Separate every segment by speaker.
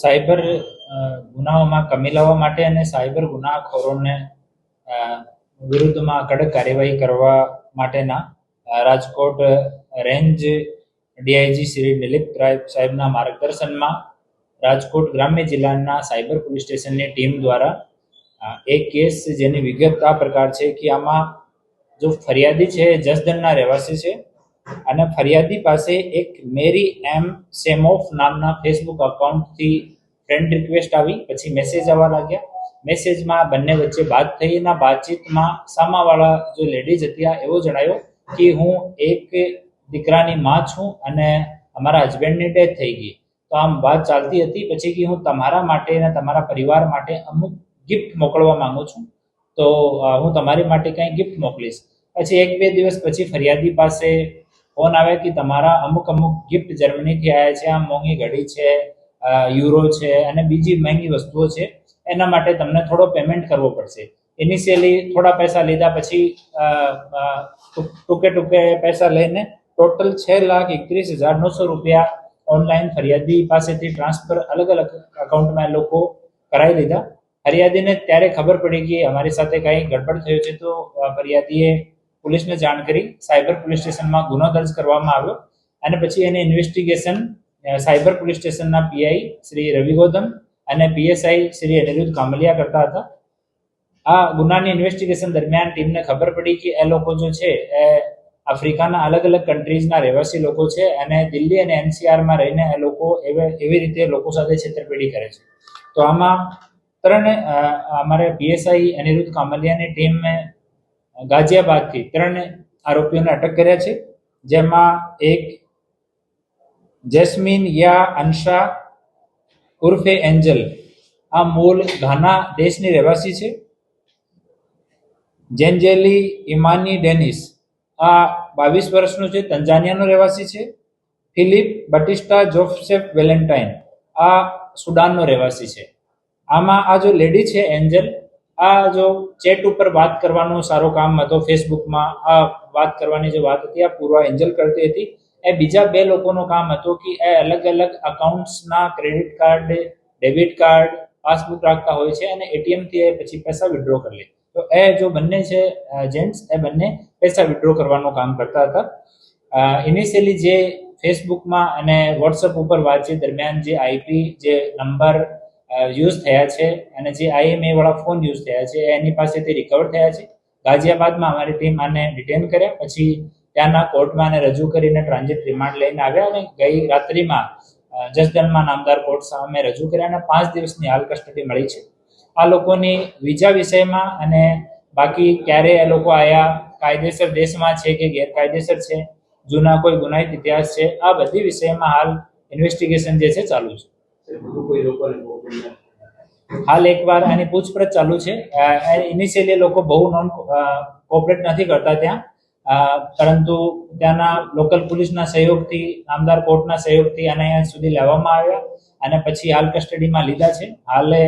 Speaker 1: Cyber ગુનાઓમાં કમી લાવવા માટે અને સાયબર ગુનાખોરોને વિરુદ્ધમાં કડક કાર્યવાહી કરવા માટેના રાજકોટ રેન્જ ડીઆઈજી શ્રી દિલીપ રાય સાહેબના માર્ગદર્શનમાં રાજકોટ ગ્રામ્ય જિલ્લાના સાયબર પોલીસ સ્ટેશનની ટીમ દ્વારા એક કેસ જેની વિગત આ પ્રકાર છે કે આમાં જો ફરિયાદી છે જસદણના રહેવાસી છે અને ફરિયાદી પાસે એક મેરી એમ સેમોફ નામના ફેસબુક અકાઉન્ટથી ફ્રેન્ડ રિક્વેસ્ટ આવી, પછી મેસેજ આવવા લાગ્યા. મેસેજમાં બંને વચ્ચે વાત થઈ. એના બાતચીતમાં સામાવાળા જો લેડીઝ હતી એવો જણાયો કે હું એક દીકરાની માં છું અને અમારા હસબન્ડની ડેથ થઈ ગઈ. તો આમ વાત ચાલતી હતી. પછી કે હું તમારા માટે અને તમારા પરિવાર માટે અમુક ગિફ્ટ મોકલવા માંગુ છું, તો હું તમારી માટે કંઈ ગિફ્ટ મોકલીશ. પછી 1-2 દિવસ પછી ફરિયાદી પાસે ફોન આવે કે તમારા અમુક ગિફ્ટ જર્મનીથી આવ્યા છે, આ મોંઘી ઘડી છે, યુરો છે અને બીજી મહેંગી વસ્તુઓ છે, એના માટે તમને થોડો પેમેન્ટ કરવો પડશે. ઇનિશિયલી થોડા પૈસા લીધા, પછી ટૂંકે પૈસા લઈને ટોટલ 6,31,900 રૂપિયા ઓનલાઈન ફરિયાદી પાસેથી ટ્રાન્સફર અલગ અકાઉન્ટમાં લોકો કરાવી લીધા. ફરિયાદીને ત્યારે ખબર પડી કે અમારી સાથે કંઈ ગડબડ થયું છે, તો ફરિયાદીએ પોલીસને જાણ કરી. સાયબર પોલીસ સ્ટેશનમાં ગુનો દર્જ કરવામાં આવ્યો અને પછી એની ઇન્વેસ્ટિગેશન સાયબર પોલીસ સ્ટેશનના પીઆઈ શ્રી રવિ ગૌતમ અને પીએસઆઈ શ્રી અનિરુદ્ધ કામલિયા કરતા હતા. આ ગુનાની ઇન્વેસ્ટિગેશન દરમિયાન ટીમને ખબર પડી કે એ લોકો જો છે એ આફ્રિકાના અલગ કન્ટ્રીઝના રહેવાસી લોકો છે અને દિલ્હી અને એનસીઆરમાં રહીને એ લોકો એવી રીતે લોકો સાથે છેતરપિંડી કરે છે. તો આમાં અમારે પીએસઆઈ અનિરુદ્ધ કામલિયાની ટીમે ગાઝિયાબાદથી 3 આરોપીઓને અટક કર્યા છે, જેમાં એક જેસ્મીન યા અનશા ઉર્ફે એન્જલ, આ મૂળ ઘાના દેશની રહેવાસી છે. જેન્જેલી ઇમાની ડેનિસ, આ 22 વર્ષનું છે, તંજાનિયાનો રહેવાસી છે. ફિલિપ બટિસ્ટા જોસેફ વેલેન્ટાઇન, આ સુડાનનો રહેવાસી છે. આમાં આ જો લેડી છે એન્જલ, આ જો ચેટ ઉપર વાત કરવાનું સારું કામ હતો, ફેસબુકમાં આ વાત કરવાની જે વાત હતી આ પૂર્વ એન્જલ કરતી હતી. એ બીજા 2 લોકોનું કામ હતું કે એ અલગ અકાઉન્ટ્સના credit card, debit card, passbook રાખતા હોય છે અને એટીએમથી એ પછી પૈસા વિડ્રો કરી લે. તો એ જો બંને છે જેન્ટ્સ, એ બંને પૈસા વિડ્રો કરવાનું કામ કરતા હતા. ઇનિશિયલી જે ફેસબુકમાં અને વોટ્સઅપ ઉપર વાતચીત દરમિયાન જે આઈપી જે નંબર યુઝ થયા છે અને જે આઈએમએ વાળા ફોન યુઝ થયા છે એની પાસેથી રિકવર થયા છે. ગાઝિયાબાદમાં અમારી ટીમ આને ડિટેન કર્યા, પછી ત્યાંના કોર્ટમાં આને રજૂ કરીને ટ્રાન્ઝિટ રિમાન્ડ લઈને આવ્યા અને ગઈ રાત્રિમાં જસદણમાં નામદાર કોર્ટ સામે રજૂ કર્યા અને 5 દિવસની હાલ કસ્ટડી મળી છે. આ લોકોની વિઝા વિષયમાં અને બાકી ક્યારે એ લોકો આયા, કાયદેસર દેશમાં છે કે ગેરકાયદેસર છે, જૂના કોઈ ગુનાહિત ઇતિહાસ છે, આ બધી વિષયમાં હાલ ઇન્વેસ્ટિગેશન જે છે ચાલુ છે. હાલ એકવાર આની પૂછપરછ ચાલુ છે. ઇનિશિયલી લોકો બહુ નોન કોઓપરેટ નથી કરતા ત્યાં, પરંતુ ત્યાંના લોકલ પોલીસના સહયોગથી, નામદાર કોર્ટના સહયોગથી આને અહીંયા સુધી લાવવામાં આવ્યા અને પછી હાલ કસ્ટડીમાં લીધા છે. હાલે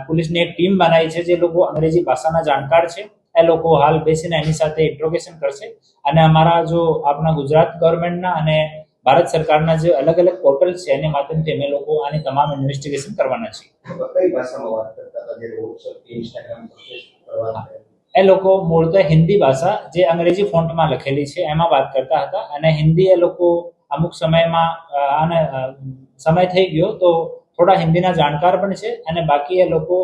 Speaker 1: પોલીસની એક ટીમ બનાવી છે જે લોકો અંગ્રેજી ભાષાના જાણકાર છે. એ લોકો હાલ બેસીને એની સાથે ઇન્ટ્રોગેશન કરશે અને અમારા જો આપણા ગુજરાત ગવર્મેન્ટના અને ભારત સરકારના જે અલગ પોર્ટલ છે એની માધ્યમથી અમે લોકો આની તમામ ઇન્વેસ્ટિગેશન કરવાના છીએ. એ લોકો મૂળતઃ હિન્દી ભાષા જે અંગ્રેજી ફોન્ટમાં લખેલી છે એમાં વાત કરતા હતા અને હિન્દી એ લોકો અમુક સમયમાં આને સમય થઈ ગયો તો થોડા હિન્દીના જાણકાર પણ છે અને બાકી એ લોકો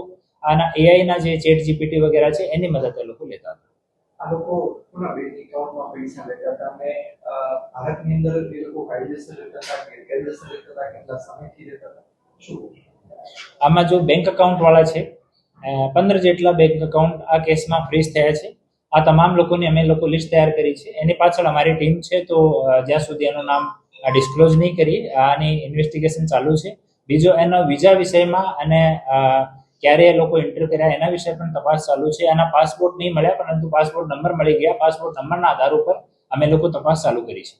Speaker 1: આના એઆઈના જે ચેટ જીપીટી વગેરે છે એની મદદ એ લોકો લેતા હતા.
Speaker 2: આ લોકો કોના બેંક એકાઉન્ટમાં પૈસા લેતા હતા અને ભારતની અંદર એ લોકો કાયદેસર લેતા હતા, ગેરકાયદેસર લેતા હતા, કેટલા સમયથી લેતા હતા, શું?
Speaker 1: આમાં જો બેંક એકાઉન્ટ વાળા છે 15 જેટલા બેંક એકાઉન્ટ આ કેસમાં ફ્રીઝ થયા છે. આ તમામ લોકોની અમે લોકો લિસ્ટ તૈયાર કરી છે. એની પાછળ અમારી ટીમ છે, તો જ્યાં સુધી એનું નામ ડિસ્ક્લોઝ નહીં કરીએ, આની ઇન્વેસ્ટિગેશન ચાલુ છે. બીજો એનો વિઝા વિષયમાં અને ક્યારે એ લોકો એન્ટર કર્યા એના વિશે પણ તપાસ ચાલુ છે. એના પાસપોર્ટ નહીં મળ્યા, પરંતુ પાસપોર્ટ નંબર મળી ગયા. પાસપોર્ટ નંબરના આધાર ઉપર અમે લોકો તપાસ ચાલુ કરી છે.